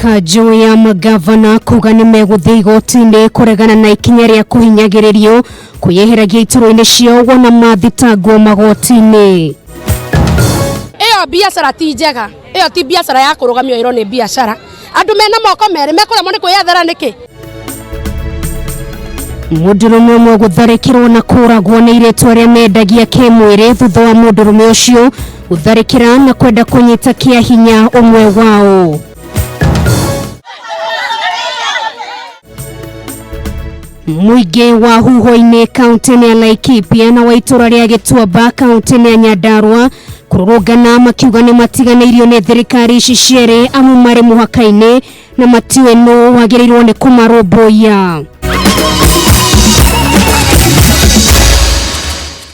Kanjũ ya magavana kuga nĩ megũthiĩ igoti-inĩ kũregana na ikinya rĩa kũhinyagĩrĩrio kwĩyeheragia iturwa-inĩ ciao wona mathitangwo magoti-inĩ. Iyo biacara ti njega, iyo ti biacara ya kũrũgamio, ĩro nĩ biacara. Andũ mena moko merĩ mekũremwo nĩ kwĩyethera nĩkĩ? Mũndũrũme ũmwe gũtharĩkĩrwo na kũragwo nĩ iretwa rĩa mendagia kĩmwĩrĩ thutha wa mũndũrũme ũcio gũtharĩkĩra na kwenda kũnyita kĩa hinya ũmwe wao. Mũingĩ wa huho-inĩ kaunti-inĩ ya Laikipia na wa itũra rĩa Gĩtuamba kaunti-inĩ ya Nyandarua kũrũrũngana makiuga nĩ matiganĩirio nĩ thirikari ici cierĩ amu marĩ mũhaka-inĩ na matiũĩ nũ wagĩrĩirwo nĩ kũmarũmbũiya.